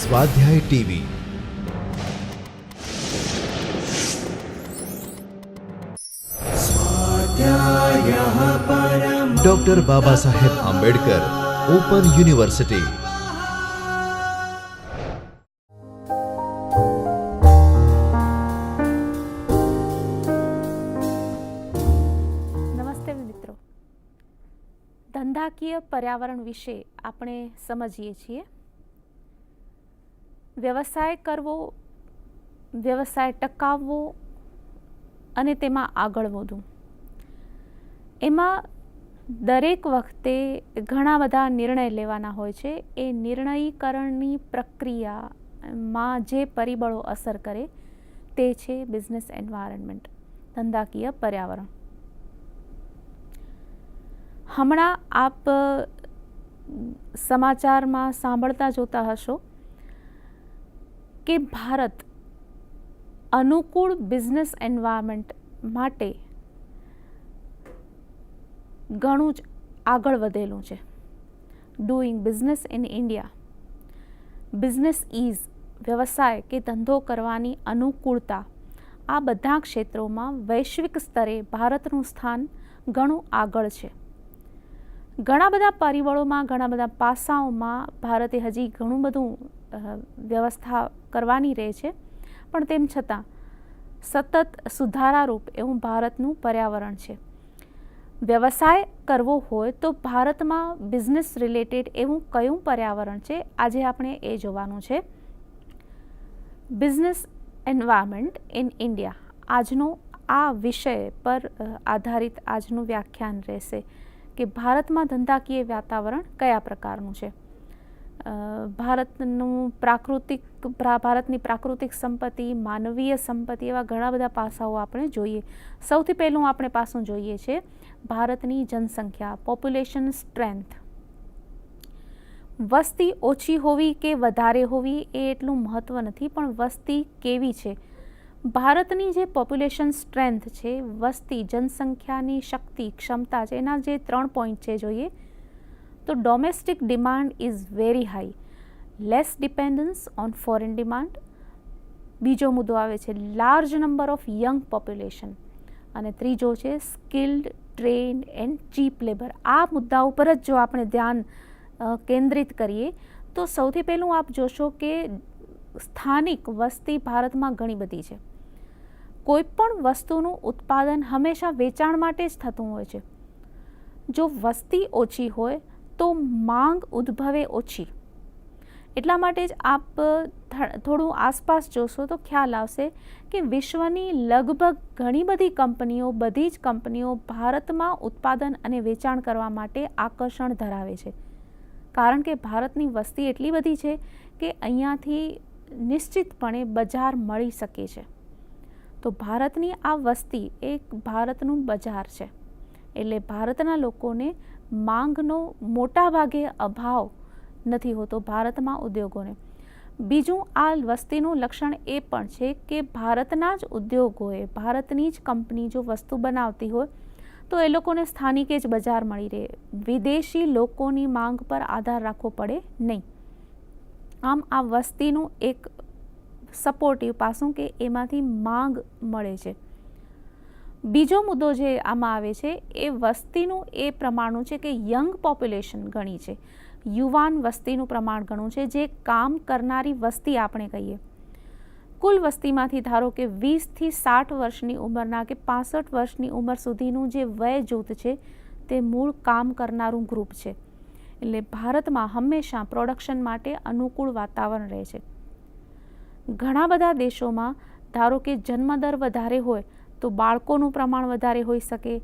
સ્વાધ્યાય TV. Doctor Baba Saheb Ambedkar open university. નમસ્તે મિત્રો. ધંધાકીય પર્યાવરણ વિશે આપણે સમજીએ છીએ. વ્યવસાય કરવો, વ્યવસાય ટકાવવો અને તેમાં આગળ વધવું, એમાં દરેક વખતે ઘણા બધા નિર્ણય લેવાના હોય છે. એ નિર્ણયીકરણની પ્રક્રિયામાં જે પરિબળો અસર કરે તે છે બિઝનેસ એન્વાયરમેન્ટ, ધંધાકીય પર્યાવરણ. હમણાં આપ સમાચારમાં સાંભળતા જોતા હશો કે ભારત અનુકૂળ બિઝનેસ એન્વાયરમેન્ટ માટે ઘણું જ આગળ વધેલું છે. Doing business in India, business is, વ્યવસાય કે ધંધો કરવાની અનુકૂળતા, આ બધા ક્ષેત્રોમાં વૈશ્વિક સ્તરે ભારતનું સ્થાન ઘણું આગળ છે. ઘણા બધા પરિબળોમાં, ઘણા બધા પાસાઓમાં ભારતે હજી ઘણું બધું વ્યવસ્થા કરવાની રહે છે, પણ તેમ છતાં સતત સુધારારૂપ એવું ભારતનું પર્યાવરણ છે. વ્યવસાય કરવો હોય તો ભારતમાં બિઝનેસ રિલેટેડ એવું કયું પર્યાવરણ છે, આજે આપણે એ જોવાનું છે. બિઝનેસ એન્વાયરમેન્ટ ઇન ઇન્ડિયા, આજનો આ વિષય પર આધારિત આજનું વ્યાખ્યાન રહેશે કે ભારતમાં ધંધાકીય વાતાવરણ કયા પ્રકારનું છે. ભારતની પ્રાકૃતિક સંપત્તિ, માનવીય સંપત્તિ, એવા ઘણા બધા પાસાઓ આપણે જોઈએ. સૌથી પહેલું આપણે પાસું જોઈએ છે ભારતની જનસંખ્યા, પોપ્યુલેશન સ્ટ્રેન્થ. વસ્તી ઓછી હોવી કે વધારે હોવી એ એટલું મહત્વ નથી, પણ વસ્તી કેવી છે. ભારતની જે પોપ્યુલેશન સ્ટ્રેન્થ છે, વસ્તી, જનસંખ્યાની શક્તિ, ક્ષમતા છે, એના જે 3 પોઈન્ટ છે જોઈએ તો domestic demand is very high, less dependence on foreign demand. બીજો મુદ્દો આવે છે large number of young population, અને ત્રીજો છે skilled, trained and cheap labour. આ મુદ્દા ઉપર જ જો આપણે ધ્યાન કેન્દ્રિત કરીએ તો સૌથી પહેલું આપ જોશો કે સ્થાનિક વસ્તી ભારતમાં ઘણી બધી છે. કોઈ પણ વસ્તુનું ઉત્પાદન હંમેશા વેચાણ માટે જ થતું હોય છે. જો વસ્તી ઓછી હોય તો માંગ ઉદ્ભવે ઓછી. એટલા માટે જ આપ થોડું આસપાસ જોશો તો ખ્યાલ આવશે કે વિશ્વની લગભગ ઘણી બધી કંપનીઓ, બધી જ કંપનીઓ ભારતમાં ઉત્પાદન અને વેચાણ કરવા માટે આકર્ષણ ધરાવે છે. કારણ કે ભારતની વસ્તી એટલી બધી છે કે અહીંયાથી નિશ્ચિતપણે બજાર મળી શકે છે. તો ભારતની આ વસ્તી એક ભારતનું બજાર છે. એટલે ભારતના લોકોને માંગનો મોટા ભાગે અભાવ નથી હોતો ભારતમાં ઉદ્યોગોને. બીજું, આ વસ્તીનું લક્ષણ એ પણ છે કે ભારતના જ ઉદ્યોગોએ, ભારતની જ કંપની જો વસ્તુ બનાવતી હોય તો એ લોકોને સ્થાનિકે જ બજાર મળી રહે, વિદેશી લોકોની માંગ પર આધાર રાખવો પડે નહીં. આમ આ વસ્તીનું એક સપોર્ટિવ પાસું કે એમાંથી માંગ મળે છે. બીજો મુદ્દો જે આમાં આવે છે એ વસ્તીનું એ પ્રમાણનું છે કે યંગ પોપ્યુલેશન ઘણી છે, યુવાન વસ્તીનું પ્રમાણ ઘણું છે, જે કામ કરનારી વસ્તી આપણે કહીએ. કુલ વસ્તીમાંથી ધારો કે 20થી 60 વર્ષની ઉંમરના કે 65 વર્ષની ઉંમર સુધીનું જે વય જૂથ છે તે મૂળ કામ કરનારું ગ્રુપ છે. એટલે ભારતમાં હંમેશા પ્રોડક્શન માટે અનુકૂળ વાતાવરણ રહે છે. ઘણા બધા દેશોમાં ધારો કે જન્મદર વધારે હોય તો બાળકોનું પ્રમાણ વધારે હોઈ શકે.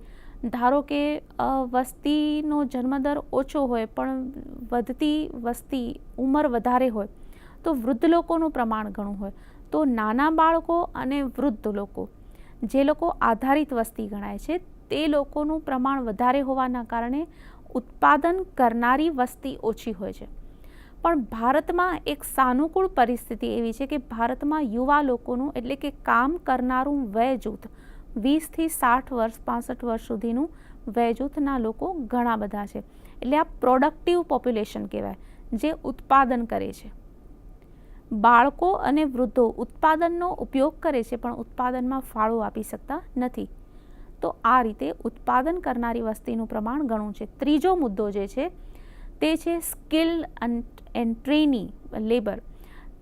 ધારો કે વસ્તીનો જન્મદર ઓછો હોય પણ વધતી વસ્તી, ઉંમર વધારે હોય તો વૃદ્ધ લોકોનું પ્રમાણ ઘણું હોય. તો નાના બાળકો અને વૃદ્ધ લોકો, જે લોકો આધારિત વસ્તી ગણાય છે, તે લોકોનું પ્રમાણ વધારે હોવાના કારણે ઉત્પાદન કરનારી વસ્તી ઓછી હોય છે. પણ ભારતમાં એક સાનુકૂળ પરિસ્થિતિ એવી છે કે ભારતમાં યુવા લોકોનું, એટલે કે કામ કરનારું વય જૂથ 20થી 60 વર્ષ, 65 વર્ષ સુધીનું વય જૂથના લોકો ઘણા બધા છે. એટલે આ પ્રોડક્ટિવ પોપ્યુલેશન કહેવાય, જે ઉત્પાદન કરે છે. બાળકો અને વૃદ્ધો ઉત્પાદનનો ઉપયોગ કરે છે પણ ઉત્પાદનમાં ફાળો આપી શકતા નથી. તો આ રીતે ઉત્પાદન કરનારી વસ્તીનું પ્રમાણ ઘણું છે. ત્રીજો મુદ્દો જે છે તે છે સ્કિલ એન્ડ ટ્રેની લેબર.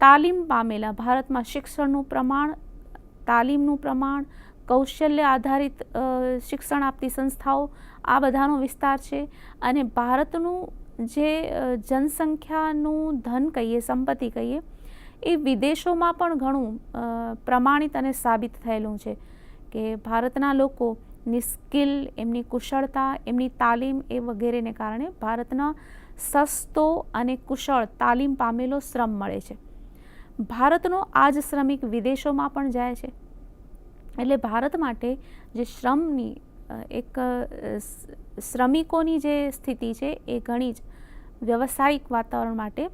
તાલીમ પામેલા ભારતમાં શિક્ષણનું પ્રમાણ, તાલીમનું પ્રમાણ, કૌશલ્ય આધારિત શિક્ષણ આપતી સંસ્થાઓ, આ બધાનો વિસ્તાર છે. અને ભારતનું જે જનસંખ્યાનું ધન કહીએ, સંપત્તિ કહીએ, એ વિદેશોમાં પણ ઘણું પ્રમાણિત અને સાબિત થયેલું છે કે ભારતના લોકોની સ્કિલ, એમની કુશળતા, એમની તાલીમ એ વગેરેને કારણે ભારતના સસ્તો અને કુશળ તાલીમ પામેલો શ્રમ મળે છે. ભારતનો આ જ શ્રમિક વિદેશોમાં પણ જાય છે. એટલે ભારત માટે જે શ્રમની એક શ્રમિકોની જે સ્થિતિ છે એ ઘણી જ વ્યવસાયિક વાતાવરણ માટે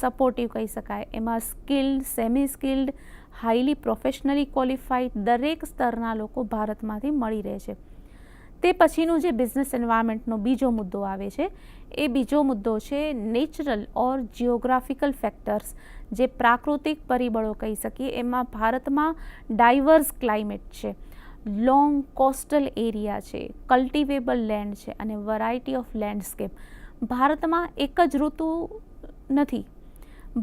સપોર્ટિવ કહી શકાય. એમાં skilled, semi skilled, highly professionally qualified દરેક સ્તરના લોકો ભારતમાંથી મળી રહે છે. તે પછીનું જે બિઝનેસ એન્વાયરમેન્ટનો બીજો મુદ્દો આવે છે એ બીજો મુદ્દો છે નેચરલ ઓર જિયોગ્રાફિકલ ફેક્ટર્સ, જે પ્રાકૃતિક પરિબળો કહી શકીએ. એમાં ભારતમાં ડાયવર્સ ક્લાઇમેટ છે, લોંગ કોસ્ટલ એરિયા છે, કલ્ટિવેબલ લેન્ડ છે અને વેરાયટી ઓફ લેન્ડસ્કેપ. ભારતમાં એક જ ઋતુ નથી.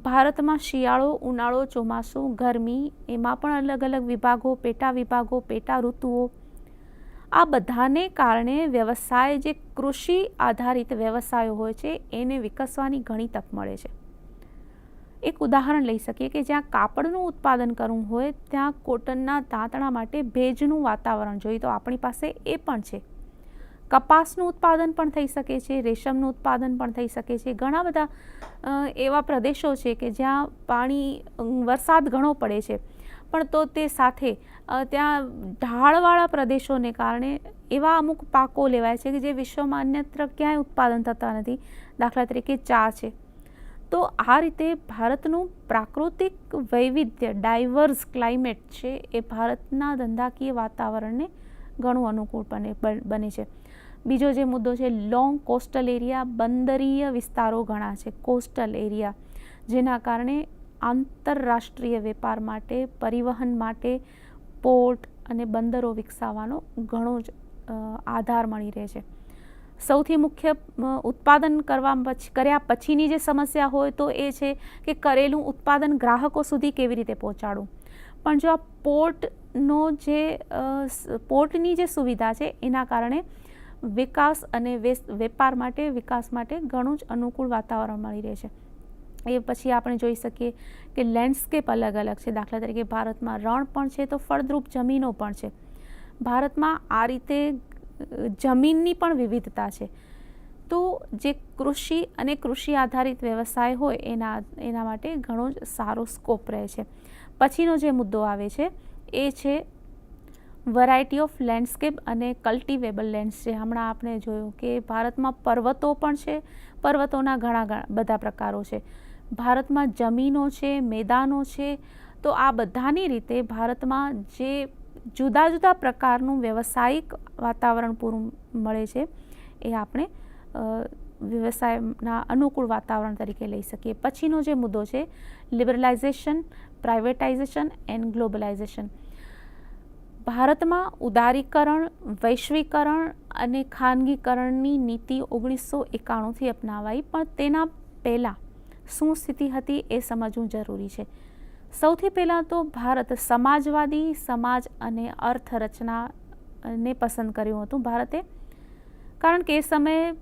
ભારતમાં શિયાળો, ઉનાળો, ચોમાસું, ગરમી, એમાં પણ અલગ અલગ વિભાગો, પેટા વિભાગો, પેટા ઋતુઓ. આ બધાને કારણે વ્યવસાય, જે કૃષિ આધારિત વ્યવસાયો હોય છે, એને વિકસવાની ઘણી તક મળે છે. એક ઉદાહરણ લઈ શકીએ કે જ્યાં કાપડનું ઉત્પાદન કરવું હોય ત્યાં કોટનના તાંતણા માટે ભેજનું વાતાવરણ જોઈએ, તો આપણી પાસે એ પણ છે. કપાસનું ઉત્પાદન પણ થઈ શકે છે, રેશમનું ઉત્પાદન પણ થઈ શકે છે. ઘણા બધા એવા પ્રદેશો છે કે જ્યાં પાણી, વરસાદ ઘણો પડે છે, પણ તો તે સાથે ત્યાં ઢાળવાળા પ્રદેશોને કારણે એવા અમુક પાકો લેવાય છે કે જે વિશ્વમાં અન્યત્ર ક્યાંય ઉત્પાદન થતા નથી. દાખલા તરીકે ચા છે. તો આ રીતે ભારતનું પ્રાકૃતિક વૈવિધ્ય, ડાયવર્સ ક્લાઇમેટ છે, એ ભારતના ધંધાકીય વાતાવરણને ઘણું અનુકૂળ બને છે. બીજો જે મુદ્દો છે લોંગ કોસ્ટલ એરિયા, બંદરીય વિસ્તારો ઘણા છે, કોસ્ટલ એરિયા, જેના કારણે આંતરરાષ્ટ્રીય વેપાર માટે, પરિવહન માટે પોર્ટ અને બંદરો વિકસાવવાનો ઘણો જ આધાર મળી રહે છે. સૌથી મુખ્ય ઉત્પાદન કર્યા પછીની જે સમસ્યા હોય તો એ છે કે કરેલું ઉત્પાદન ગ્રાહકો સુધી કેવી રીતે પહોંચાડવું. પણ જો આ પોર્ટની જે સુવિધા છે એના કારણે વિકાસ અને વેપાર માટે, વિકાસ માટે ઘણું જ અનુકૂળ વાતાવરણ મળી રહે છે. એ પછી આપણે જોઈ શકીએ કે લેન્ડસ્કેપ અલગ અલગ છે. દાખલા તરીકે ભારતમાં રણ પણ છે તો ફળદ્રુપ જમીનો પણ છે. ભારતમાં આ રીતે જમીનની પણ વિવિધતા છે. તો જે કૃષિ અને કૃષિ આધારિત વ્યવસાય હોય એના માટે ઘણો જ સારો સ્કોપ રહે છે. પછીનો જે મુદ્દો આવે છે એ છે વેરાયટી ઓફ લેન્ડસ્કેપ અને કલ્ટિવેબલ લેન્ડ્સ છે. હમણાં આપણે જોયું કે ભારતમાં પર્વતો પણ છે, પર્વતોના ઘણા બધા પ્રકારો છે. ભારતમાં જમીનો છે, મેદાનો છે. તો આ બધાની રીતે ભારતમાં જે જુદા જુદા પ્રકારનું વ્યવસાયિક વાતાવરણ પૂરું મળે છે એ આપણે વ્યવસાયના અનુકૂળ વાતાવરણ તરીકે લઈ શકીએ. પછીનો જે મુદ્દો છે લિબરલાઇઝેશન, પ્રાઇવેટાઇઝેશન એન્ડ ગ્લોબલાઇઝેશન. ભારતમાં ઉદારીકરણ, વૈશ્વિકરણ અને ખાનગીકરણની નીતિ 1991થી અપનાવાઈ, પણ તેના પહેલાં શું સ્થિતિ હતી એ સમજવું જરૂરી છે. સૌથી પહેલાં તો ભારત સમાજવાદી સમાજ અને અર્થરચનાને પસંદ કર્યું હતું ભારતે, કારણ કે એ સમયે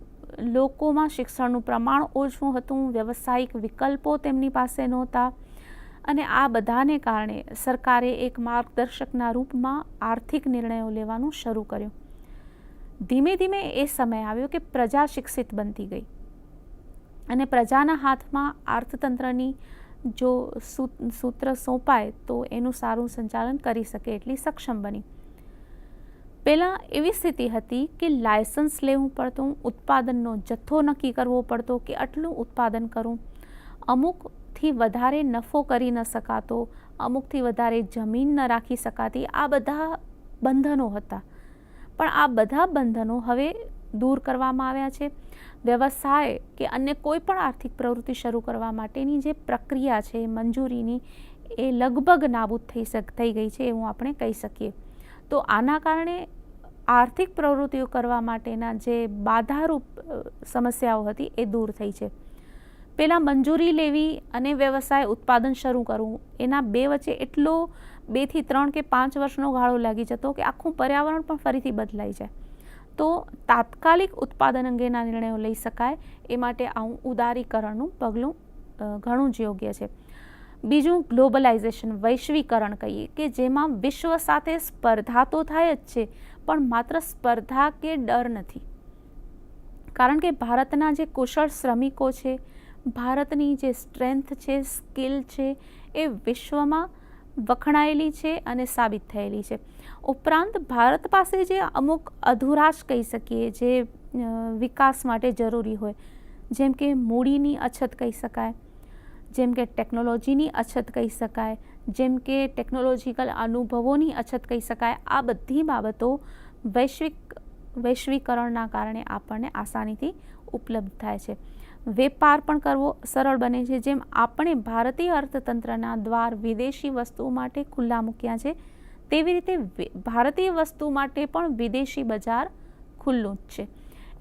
લોકોમાં શિક્ષણનું પ્રમાણ ઓછું હતું, વ્યવસાયિક વિકલ્પો તેમની પાસે નહોતા અને આ બધાને કારણે સરકારે એક માર્ગદર્શકના રૂપમાં આર્થિક નિર્ણયો લેવાનું શરૂ કર્યું. ધીમે ધીમે એ સમય આવ્યો કે પ્રજા શિક્ષિત બનતી ગઈ અને પ્રજાના હાથમાં અર્થતંત્રની જો સૂત્ર સોંપાય તો એનું સારું સંચાલન કરી શકે એટલી સક્ષમ બની. પહેલાં એવી સ્થિતિ હતી કે લાયસન્સ લેવું પડતું, ઉત્પાદનનો જથ્થો નક્કી કરવો પડતો કે આટલું ઉત્પાદન કરું, અમુકથી વધારે નફો કરી ન શકાતો, અમુકથી વધારે જમીન ન રાખી શકાતી. આ બધા બંધનો હતા, પણ આ બધા બંધનો હવે દૂર કરવામાં આવ્યા છે. વ્યવસાય કે અન્ય કોઈ પણ આર્થિક પ્રવૃત્તિ શરૂ કરવા માટેની જે પ્રક્રિયા છે મંજૂરીની, એ લગભગ નાબૂદ થઈ ગઈ છે એવું આપણે કહી શકીએ. તો આના કારણે આર્થિક પ્રવૃત્તિઓ કરવા માટેના જે બાધારૂપ સમસ્યાઓ હતી એ દૂર થઈ છે. પહેલાં મંજૂરી લેવી અને વ્યવસાય ઉત્પાદન શરૂ કરવું, એના બે વચ્ચે એટલો 2 થી 3 કે 5 વર્ષનો ગાળો લાગી જતો કે આખું પર્યાવરણ પણ ફરીથી બદલાઈ જાય. તો તાત્કાલિક ઉત્પાદન અંગેના નિર્ણયો લઈ શકાય એ માટે આવું ઉદારીકરણનું પગલું ઘણું જ યોગ્ય છે. બીજું ગ્લોબલાઇઝેશન, વૈશ્વિકરણ કહીએ, કે જેમાં વિશ્વ સાથે સ્પર્ધા તો થાય જ છે, પણ માત્ર સ્પર્ધા કે ડર નથી. કારણ કે ભારતના જે કુશળ શ્રમિકો છે, ભારતની જે સ્ટ્રેન્થ છે, સ્કિલ છે, એ વિશ્વમાં વખણાયેલી છે અને સાબિત થયેલી છે. ઉપરાંત ભારત પાસે જે અમુક અધુરાશ કહી શકીએ, જે વિકાસ માટે જરૂરી હોય, જેમ કે મૂડીની અછત કહી શકાય, જેમ કે ટેકનોલોજીની અછત કહી શકાય, જેમ કે ટેકનોલોજીકલ અનુભવોની અછત કહી શકાય, આ બધી બાબતો વૈશ્વિકરણના કારણે આપણને આસાનીથી ઉપલબ્ધ થાય છે. વેપાર પણ કરવો સરળ બને છે. જેમ આપણે ભારતીય અર્થતંત્રના દ્વાર વિદેશી વસ્તુઓ માટે ખુલ્લા મૂક્યા છે, તેવી રીતે ભારતીય વસ્તુ માટે પણ વિદેશી બજાર ખુલ્લું જ છે.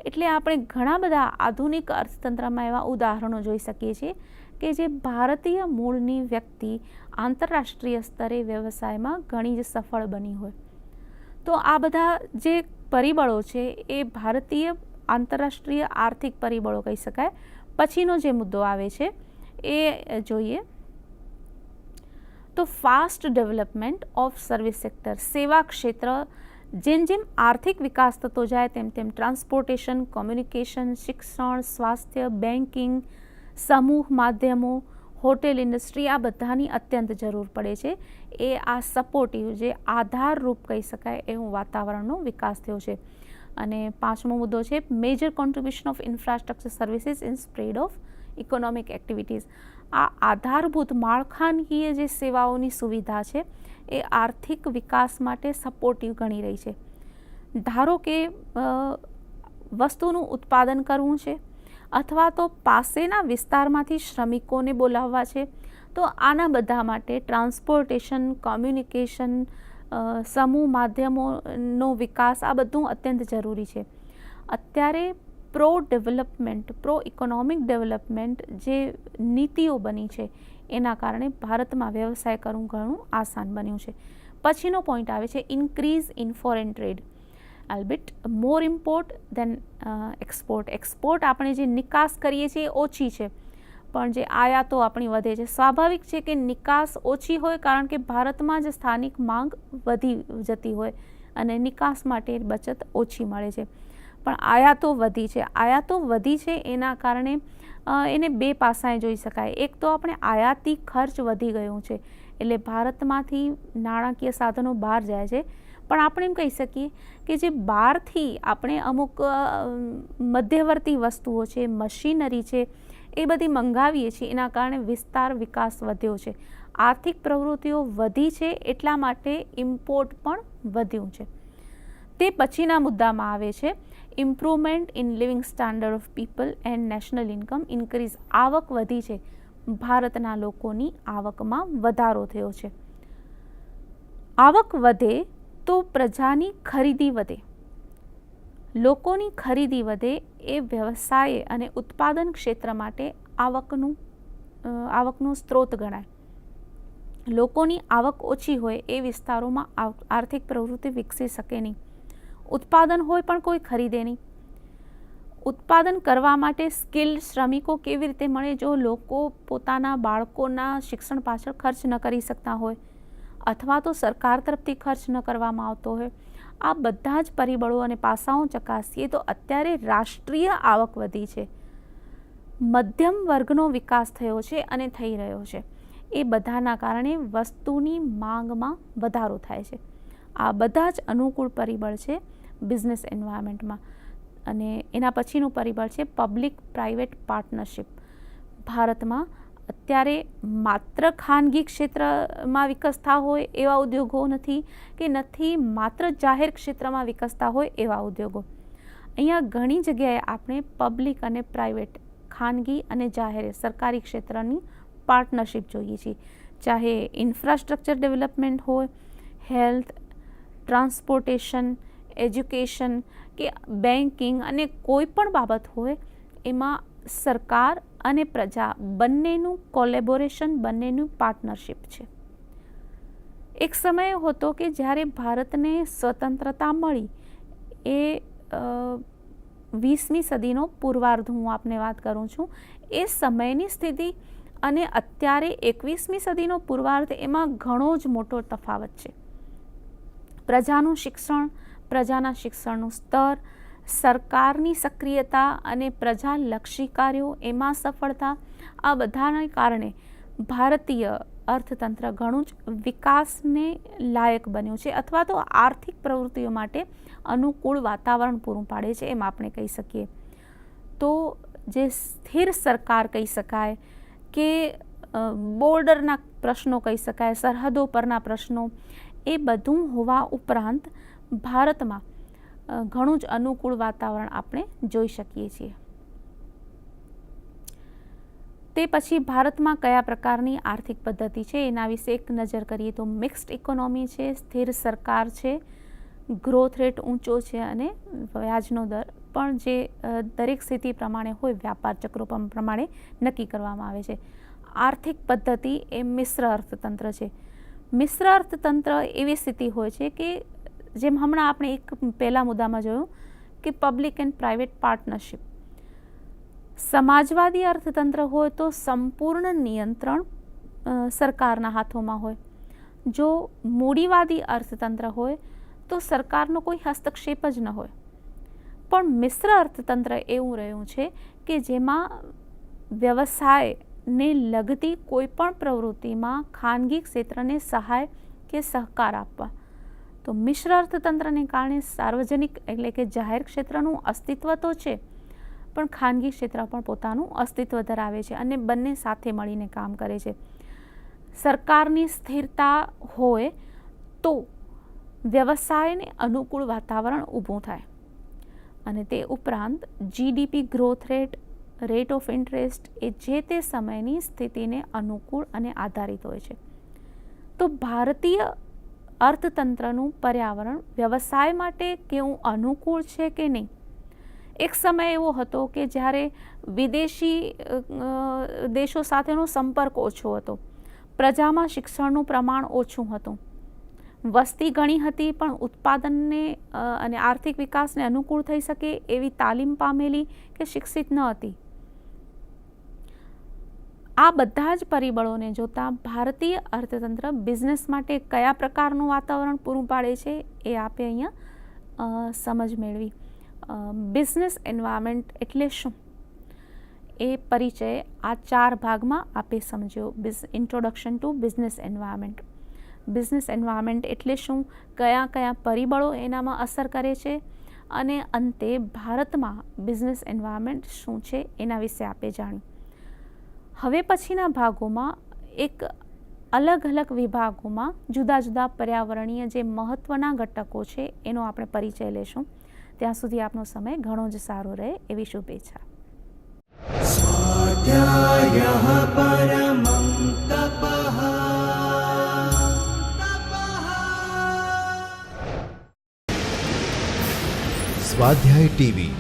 એટલે આપણે ઘણા બધા આધુનિક અર્થતંત્રમાં એવા ઉદાહરણો જોઈ શકીએ છીએ કે જે ભારતીય મૂળની વ્યક્તિ આંતરરાષ્ટ્રીય સ્તરે વ્યવસાયમાં ઘણી જ સફળ બની હોય. તો આ બધા જે પરિબળો છે એ ભારતીય આંતરરાષ્ટ્રીય આર્થિક પરિબળો કહી શકાય. પછીનો જે મુદ્દો આવે છે એ જોઈએ તો fast development of service sector, સેવા ક્ષેત્ર. જેમ જેમ આર્થિક વિકાસ થતો જાય તેમ તેમ ટ્રાન્સપોર્ટેશન, કોમ્યુનિકેશન, શિક્ષણ, સ્વાસ્થ્ય, બેન્કિંગ, સમૂહ માધ્યમો, હોટેલ ઇન્ડસ્ટ્રી, આ બધાની અત્યંત જરૂર પડે છે. એ આ સપોર્ટિવ, જે આધારરૂપ કહી શકાય એવું વાતાવરણનો વિકાસ થયો છે. અને 5મો મુદ્દો છે major contribution of infrastructure services in spread of economic activities. આ આધારભૂત માળખાકીય જે સેવાઓની સુવિધા છે એ આર્થિક વિકાસ માટે સપોર્ટિવ ગણી રહી છે. ધારો કે વસ્તુનું ઉત્પાદન કરવું છે અથવા તો પાસેના વિસ્તારમાંથી શ્રમિકોને બોલાવવા છે, તો આના બધા માટે ટ્રાન્સપોર્ટેશન, કોમ્યુનિકેશન, સમૂહ માધ્યમોનો વિકાસ, આ બધું અત્યંત જરૂરી છે. અત્યારે પ્રો ઇકોનોમિક ડેવલપમેન્ટ જે નીતિઓ બની છે એના કારણે ભારતમાં વ્યવસાય કરવું ઘણું આસાન બન્યું છે. પછીનો પોઈન્ટ આવે છે increase in foreign trade, albeit more import than export. Export આપણે જે નિકાસ કરીએ છીએ એ ઓછી છે, પણ જે આયાતો આપણી વધે છે. સ્વાભાવિક છે કે નિકાસ ઓછી હોય કારણ કે ભારતમાં જ સ્થાનિક માંગ વધી જતી હોય અને નિકાસ માટે બચત ઓછી મળે છે. પણ આયાતો વધી છે. આયાતો વધી છે એના કારણે એને બે પાસાએ જોઈ શકાય. એક તો આપણે આયાતી ખર્ચ વધી ગયો છે, એટલે ભારતમાંથી નાણાકીય સાધનો બહાર જાય છે. પણ આપણે એમ કહી શકીએ કે જે બહારથી આપણે અમુક મધ્યવર્તી વસ્તુઓ છે, મશીનરી છે, એ બધી મંગાવીએ છીએ, એના કારણે વિસ્તાર વિકાસ વધ્યો છે. આર્થિક પ્રવૃત્તિઓ વધી છે એટલા માટે ઇમ્પોર્ટ પણ વધ્યું છે. તે પછીના મુદ્દામાં આવે છે improvement in living standard of people and national income increase. આવક વધી છે, ભારતના લોકોની આવકમાં વધારો થયો છે. આવક વધે તો પ્રજાની ખરીદી વધે. લોકોની ખરીદી વધે એ વ્યવસાય અને ઉત્પાદન ક્ષેત્ર માટે આવકનો સ્ત્રોત ગણાય. લોકોની આવક ઓછી હોય એ વિસ્તારોમાં આર્થિક પ્રવૃત્તિ વિકસી શકે નહીં. ઉત્પાદન હોય પણ કોઈ ખરીદે નહીં. ઉત્પાદન કરવા માટે સ્કિલ્ડ શ્રમિકો કેવી રીતે મળે? જો લોકો પોતાના બાળકોના શિક્ષણ પાછળ ખર્ચ ન કરી શકતા હોય અથવા તો સરકાર તરફથી ખર્ચ ન કરવામાં આવતો હોય, આ બધા જ પરિબળો અને પાસાઓ ચકાસીએ તો અત્યારે રાષ્ટ્રીય આવક વધી છે, મધ્યમ વર્ગનો વિકાસ થયો છે અને થઈ રહ્યો છે. એ બધાના કારણે વસ્તુની માંગમાં વધારો થાય છે. આ બધા જ અનુકૂળ પરિબળ છે બિઝનેસ એન્વાયરમેન્ટમાં. અને એના પછીનું પરિબળ છે પબ્લિક પ્રાઇવેટ પાર્ટનરશિપ. ભારતમાં અત્યારે માત્ર ખાનગી ક્ષેત્રમાં વિકસતા હોય એવા ઉદ્યોગો નથી કે નથી માત્ર જાહેર ક્ષેત્રમાં વિકસતા હોય એવા ઉદ્યોગો. અહીંયા ઘણી જગ્યાએ આપણે પબ્લિક અને પ્રાઇવેટ, ખાનગી અને જાહેર, સરકારી ક્ષેત્રની પાર્ટનરશિપ જોઈએ છીએ. ચાહે ઇન્ફ્રાસ્ટ્રક્ચર ડેવલપમેન્ટ હોય, હેલ્થ, ટ્રાન્સપોર્ટેશન, એજ્યુકેશન કે બેન્કિંગ અને કોઈ પણ બાબત હોય, એમાં સરકાર અને પ્રજા બંનેનું કોલેબોરેશન, બંનેનું પાર્ટનરશિપ છે. એક સમય હતો કે જ્યારે ભારતને સ્વતંત્રતા મળી, એ 20મી સદીનો પૂર્વાર્ધ હું આપને વાત કરું છું, એ સમયની સ્થિતિ અને અત્યારે 21મી સદીનો પૂર્વાર્ધ, એમાં ઘણો જ મોટો તફાવત છે. પ્રજાનું શિક્ષણ, પ્રજાના શિક્ષણનું સ્તર, સરકારની સક્રિયતા અને પ્રજાલક્ષી કાર્યો, એમાં સફળતા, આ બધાને કારણે ભારતીય અર્થતંત્ર ઘણું જ વિકાસને લાયક બન્યું છે, અથવા તો આર્થિક પ્રવૃત્તિઓ માટે અનુકૂળ વાતાવરણ પૂરું પાડે છે, એમ આપણે કહી શકીએ. તો જે સ્થિર સરકાર કહી શકાય કે બોર્ડરના પ્રશ્નો કહી શકાય, સરહદો પરના પ્રશ્નો, એ બધું હોવા ઉપરાંત ભારતમાં ઘણું જ અનુકૂળ વાતાવરણ આપણે જોઈ શકીએ છીએ. તે પછી ભારતમાં કયા પ્રકારની આર્થિક પદ્ધતિ છે એના વિશે એક નજર કરીએ તો મિક્સ્ડ ઇકોનોમી છે, સ્થિર સરકાર છે, ગ્રોથ રેટ ઊંચો છે અને વ્યાજનો દર પણ જે દરેક સ્થિતિ પ્રમાણે હોય, વ્યાપાર ચક્રો પ્રમાણે નક્કી કરવામાં આવે છે. આર્થિક પદ્ધતિ એ મિશ્ર અર્થતંત્ર છે. મિશ્ર અર્થતંત્ર એવી સ્થિતિ હોય છે કે જેમ હમણાં આપણે એક પહેલા મુદ્દામાં જોયું કે પબ્લિક એન્ડ પ્રાઇવેટ પાર્ટનરશિપ. સમાજવાદી અર્થતંત્ર હોય તો સંપૂર્ણ નિયંત્રણ સરકારના હાથોમાં હોય. જો મૂડીવાદી અર્થતંત્ર હોય તો સરકારનો કોઈ હસ્તક્ષેપ જ ન હોય. પણ મિશ્ર અર્થતંત્ર એવું રહ્યું છે કે જેમાં વ્યવસાયને લગતી કોઈ પણ પ્રવૃત્તિમાં ખાનગી ક્ષેત્રને સહાય કે સહકાર આપવા. તો મિશ્ર અર્થતંત્રને કારણે સાર્વજનિક એટલે કે જાહેર ક્ષેત્રનું અસ્તિત્વ તો છે, પણ ખાનગી ક્ષેત્ર પણ પોતાનું અસ્તિત્વ ધરાવે છે અને બંને સાથે મળીને કામ કરે છે. સરકારની સ્થિરતા હોય તો વ્યવસાયને અનુકૂળ વાતાવરણ ઊભું થાય અને તે ઉપરાંત GDP growth rate, rate of interest એ જે તે સમયની સ્થિતિને અનુકૂળ અને આધારિત હોય છે. તો ભારતીય અર્થતંત્રનું પર્યાવરણ વ્યવસાય માટે કેવું અનુકૂળ છે કે નહીં? એક સમય એવો હતો કે જ્યારે વિદેશી દેશો સાથેનો સંપર્ક ઓછો હતો, પ્રજામાં શિક્ષણનું પ્રમાણ ઓછું હતું, વસ્તી ઘણી હતી પણ ઉત્પાદનને અને આર્થિક વિકાસને અનુકૂળ થઈ શકે એવી તાલીમ પામેલી કે શિક્ષિત ન હતી. આ બધા જ પરિબળોને જોતા ભારતીય અર્થતંત્ર બિઝનેસ માટે કયા પ્રકારનું વાતાવરણ પૂરું પાડે છે એ આપણે અહીંયા સમજ મેળવી. બિઝનેસ એન્વાયરમેન્ટ એટલે શું એ પરિચય આ 4 ભાગમાં આપે સમજ્યો. Introduction to business environment. Business environment એટલે શું, કયા કયા પરિબળો એનામાં અસર કરે છે અને અંતે ભારતમાં બિઝનેસ એન્વાયરમેન્ટ શું છે એના વિશે આપે જાણ્યું. હવે પછીના ભાગોમાં એક અલગ અલગ વિભાગોમાં જુદા જુદા પર્યાવરણીય જે મહત્ત્વના ઘટકો છે એનો આપણે પરિચય લેશું. ત્યાં સુધી આપનો સમય ઘણો જ સારો રહે એવી શુભેચ્છા. स्वाध्यायः परमं तपः. સ્વાધ્યાય ટીવી